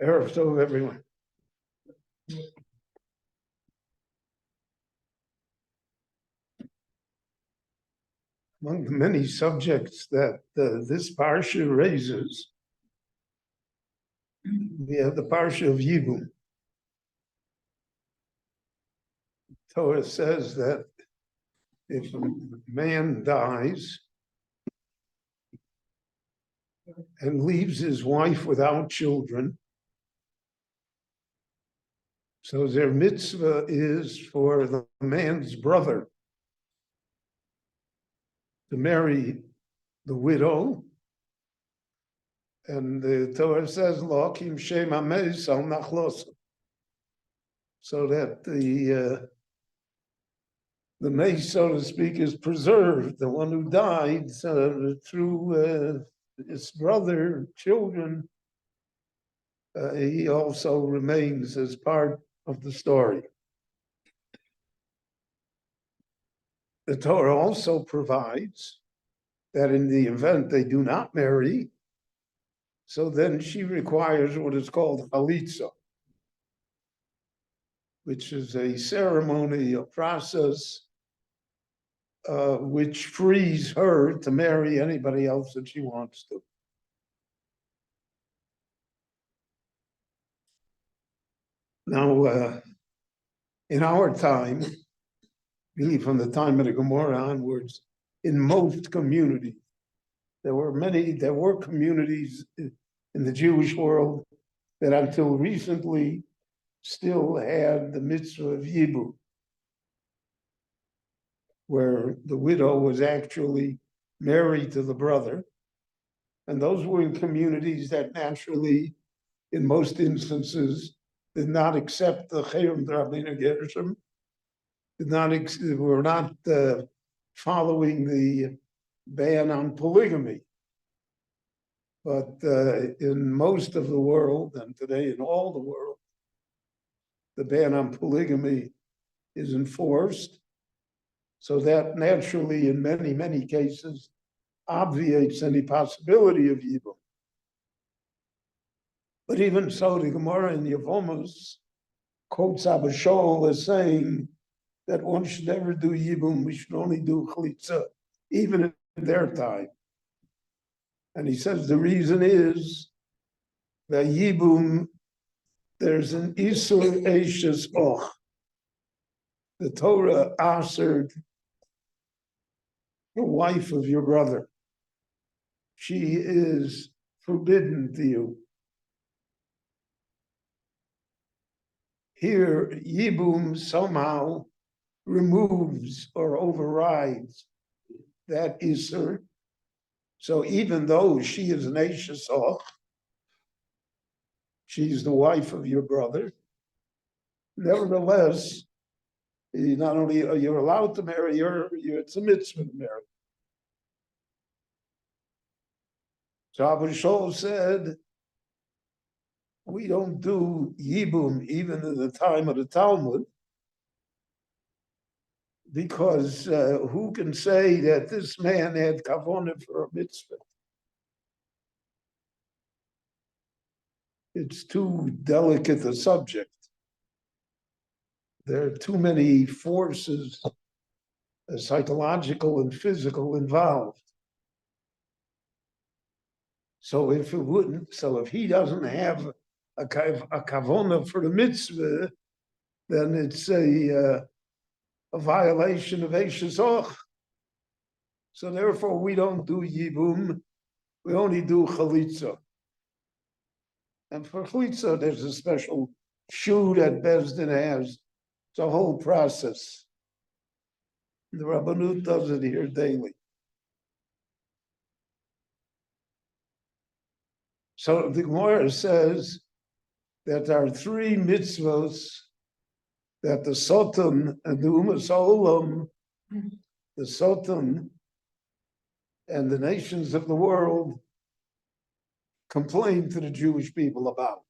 Erev Tov, everyone. Among the many subjects that this parsha raises, we have the parsha of Yibum. Torah says that if a man dies and leaves his wife without children, so their mitzvah is for the man's brother to marry the widow. And the Torah says, "Lo kim shem hameis al nachlos," so that the mace, so to speak, is preserved. The one who died through his brother, children, he also remains as part of the story. The Torah also provides that in the event they do not marry, so then she requires what is called chalitza, which is a ceremony, a process which frees her to marry anybody else that she wants to. Now, in our time, really from the time of the Gemara onwards, in most communities, there were communities in the Jewish world that until recently still had the mitzvah of Yibum, where the widow was actually married to the brother. And those were in communities that naturally, in most instances, did not accept the Chayim Drabina Gershom, were not following the ban on polygamy. But in most of the world, and today in all the world, the ban on polygamy is enforced. So that naturally, in many, many cases, obviates any possibility of Yibum. But even so, the Gemara in Yevamos quotes Abba Shaul as saying that one should never do Yibum, we should only do Chalitza, even in their time. And he says the reason is that Yibum, there's an Isur Eishes Och. The Torah answered the wife of your brother. She is forbidden to you. Here, Yibum somehow removes or overrides that Isur. So even though she is an Eishes Och, she's the wife of your brother, nevertheless, not only are you allowed to marry her, it's a mitzvah to marry. So Abba Shaul said, we don't do Yibum even in the time of the Talmud, because who can say that this man had kavanah for a mitzvah? It's too delicate a subject. There are too many forces, psychological and physical, involved. So if he doesn't have a kavanah for the mitzvah, then it's a violation of Eishes Och. So therefore, we don't do Yibum, we only do Chalitza. And for Chalitza, there's a special shoe that Bezdin has. It's a whole process. The Rabbanut does it here daily. So the Gemara says that there are three mitzvahs that the Sultan and the Umas Olam, the Sultan and the nations of the world complain to the Jewish people about.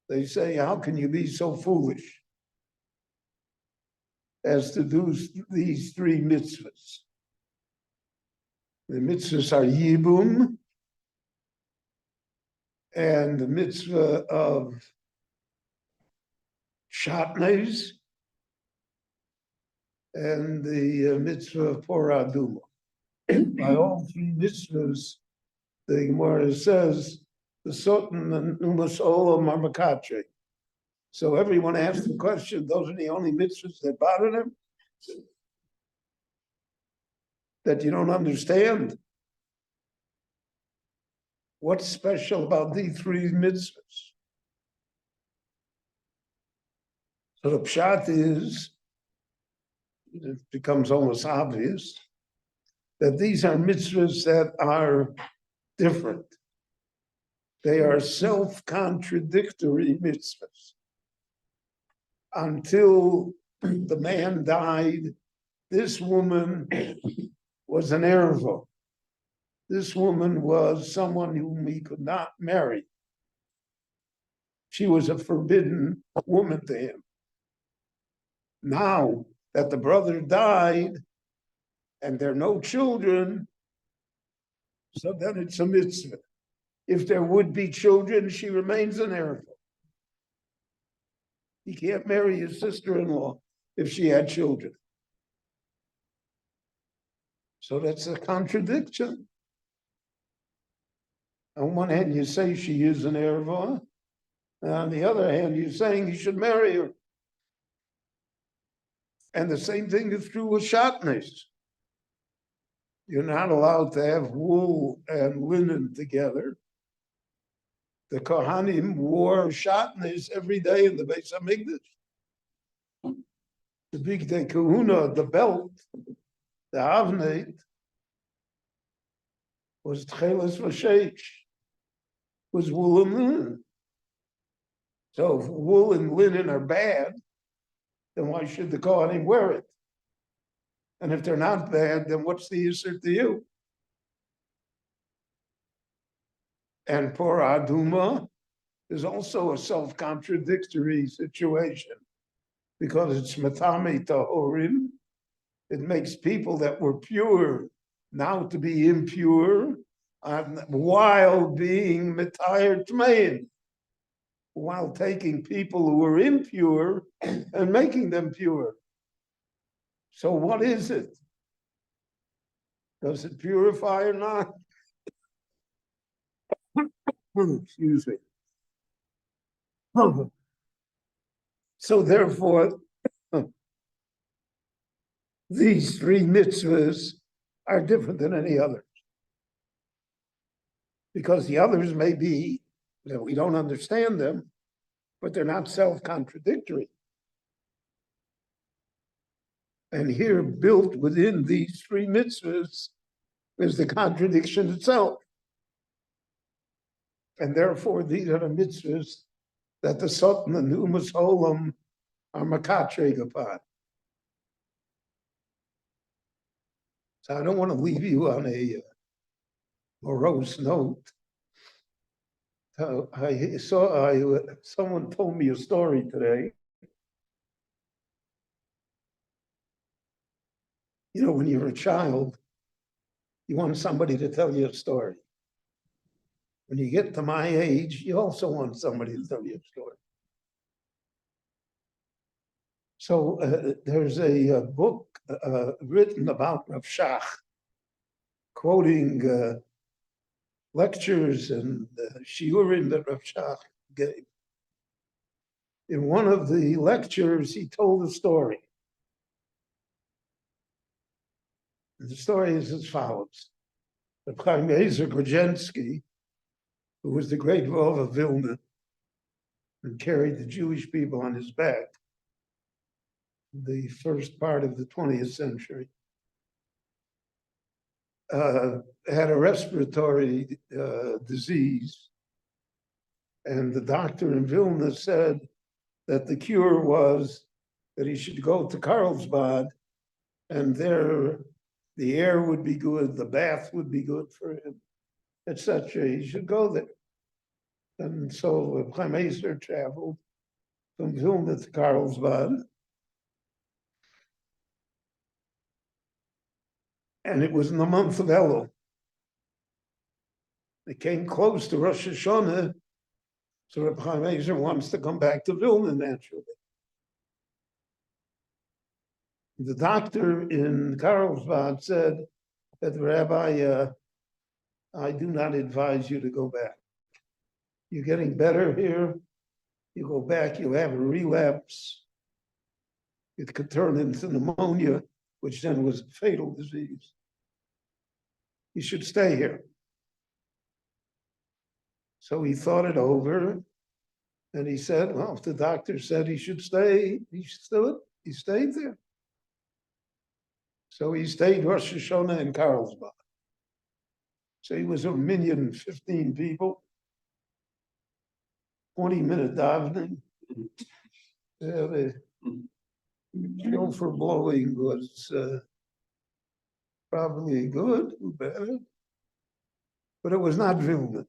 They say, how can you be so foolish as to do these three mitzvahs? The mitzvahs are Yibum, and the mitzvah of Shatnez, and the mitzvah of Poraduma. By all three mitzvahs, the Gemara says, the Sultan and Umas Olam are Makatre. So everyone asks the question, those are the only mitzvahs that bother them? That you don't understand? What's special about these three mitzvahs? So the pshat is, it becomes almost obvious, that these are mitzvahs that are different. They are self-contradictory mitzvahs. Until the man died, this woman was an erva. This woman was someone whom he could not marry. She was a forbidden woman to him. Now that the brother died and there are no children, so then it's a mitzvah. If there would be children, she remains an erva. He can't marry his sister-in-law if she had children. So that's a contradiction. On one hand, you say she is an erva, and on the other hand, you're saying you should marry her. And the same thing is true with shatnez. You're not allowed to have wool and linen together. The Kohanim wore shatnez every day in the Beis Hamikdash. The big kahuna, the belt, the avneit, was tcheles v'sheish, was wool and linen. So if wool and linen are bad, then why should the Kohanim wear it? And if they're not bad, then what's the issue to you? And Por Aduma is also a self-contradictory situation because it's Matame Tahorim. It makes people that were pure now to be impure while being Matayr Tmein, while taking people who were impure and making them pure. So what is it? Does it purify or not? Excuse me. So therefore, these three mitzvahs are different than any others. Because the others may be that we don't understand them, but they're not self-contradictory. And here, built within these three mitzvahs, is the contradiction itself. And therefore, these are the mitzvahs that the Sultan and the Umas Olam are makatreg upon. So I don't want to leave you on a morose note. Someone told me a story today. You know, when you're a child, you want somebody to tell you a story. When you get to my age, you also want somebody to tell you a story. So there's a book written about Rav Shach, quoting lectures and shiurim that Rav Shach gave. In one of the lectures, he told a story. And the story is as follows. Reb Chaim Ezer Grudzinski, who was the great Rav of Vilna and carried the Jewish people on his back the first part of the 20th century. had a respiratory disease. And the doctor in Vilna said that the cure was that he should go to Carlsbad, and there the air would be good, the bath would be good for him, etc. He should go there. And so Chaim Ezer traveled from Vilna to Carlsbad. And it was in the month of Elul. It came close to Rosh Hashanah, so Reb Chaim Ezer wants to come back to Vilna naturally. The doctor in Carlsbad said that, Rabbi, I do not advise you to go back. You're getting better here. You go back, you'll have a relapse. It could turn into pneumonia, which then was a fatal disease. You should stay here. So he thought it over, and he said, well, if the doctor said he should stay, he stood. He stayed there. So he stayed Rosh Hashanah in Carlsbad. So he was a minyan, 15 people, 20-minute davening. The shofar blowing was probably good, better, but it was not Vilna.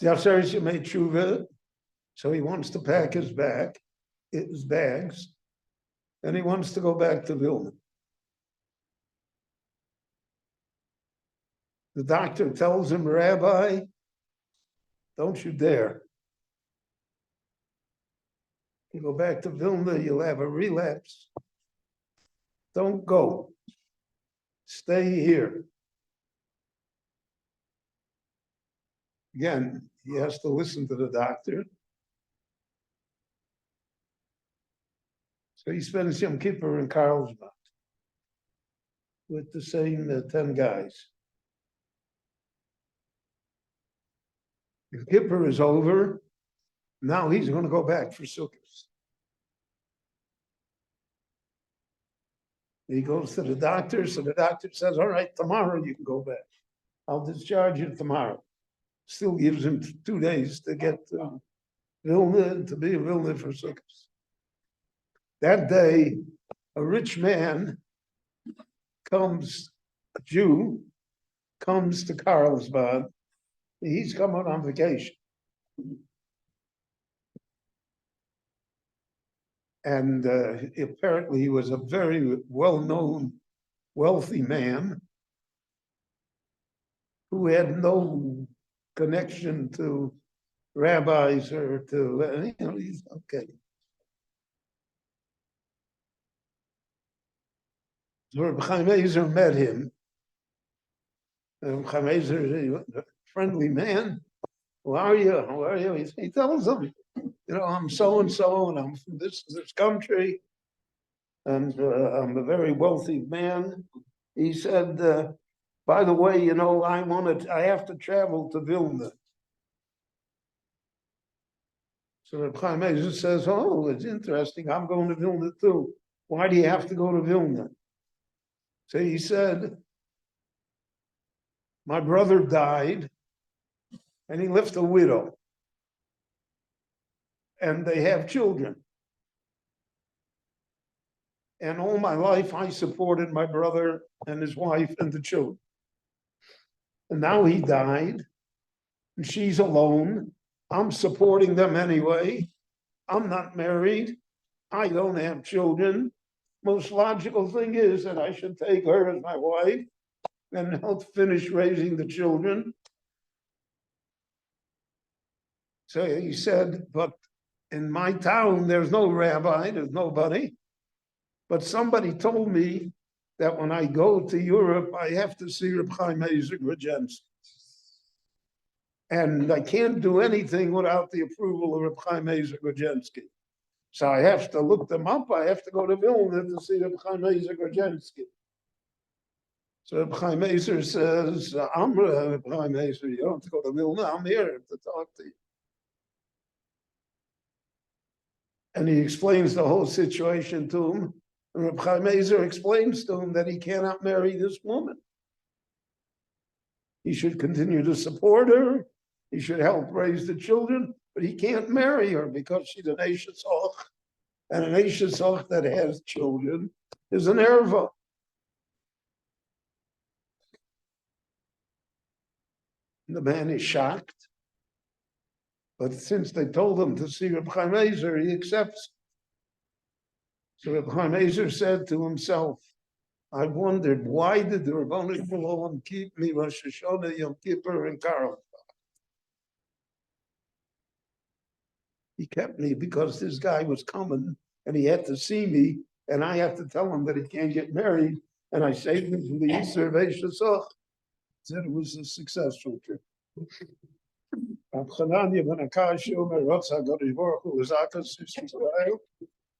Yasser made tshuva, so he wants to pack his bags, and he wants to go back to Vilna. The doctor tells him, Rabbi, don't you dare. You go back to Vilna, you'll have a relapse. Don't go. Stay here. Again, he has to listen to the doctor. So he spends Yom Kippur in Carlsbad with the same 10 guys. Yom Kippur is over. Now he's going to go back for Sukkot. He goes to the doctor, so the doctor says, all right, tomorrow you can go back. I'll discharge you tomorrow. Still gives him 2 days to get to Vilna, to be in Vilna for Sukkot. That day, a rich man comes, a Jew, comes to Carlsbad. He's coming on vacation. And apparently he was a very well-known, wealthy man who had no connection to rabbis or to, he's okay. So Rabbi Chaim Ezer met him. Chaim Ezer is a friendly man. How are you? How are you? He tells him, I'm so-and-so, and I'm from this country, and I'm a very wealthy man. He said, by the way, I have to travel to Vilna. So Reb Chaim Ezer says, oh, it's interesting. I'm going to Vilna too. Why do you have to go to Vilna? So he said, my brother died, and he left a widow. And they have children. And all my life, I supported my brother and his wife and the children. And now he died, and she's alone. I'm supporting them anyway. I'm not married. I don't have children. Most logical thing is that I should take her as my wife and help finish raising the children. So he said, but in my town, there's no rabbi, there's nobody. But somebody told me that when I go to Europe, I have to see Reb Chaim Ezer Grodzinski. And I can't do anything without the approval of Reb Chaim Ezer Grodzinski. So I have to look them up. I have to go to Vilna to see Reb Chaim Ezer Grodzinski. So Reb Chaim Ezer says, I'm Reb Chaim Ezer. You don't have to go to Vilna. I'm here to talk to you. And he explains the whole situation to him. And Reb Chaim Ezer explains to him that he cannot marry this woman. He should continue to support her. He should help raise the children, but he can't marry her because she's an Eishes Aug. And an Eishes Aug that has children is an erva. The man is shocked. But since they told him to see Reb Chaim Ezer, he accepts. So Reb Chaim Ezer said to himself, I wondered, why did the Rabbanu Shalom keep me Rosh Hashanah, Yom Kippur, and Karl? He kept me because this guy was coming and he had to see me, and I had to tell him that he can't get married, and I saved him from the Easter of Eishes Aug. Said it was a successful trip. Chananya ben Akash Omer Rotza Godesh Baruch Hu Zakas Yisrael.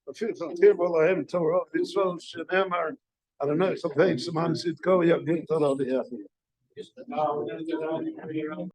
Afir Bolahem Torah Mitzvot Shenemar. I don't know if the page Saman Sitko Yagin Torah.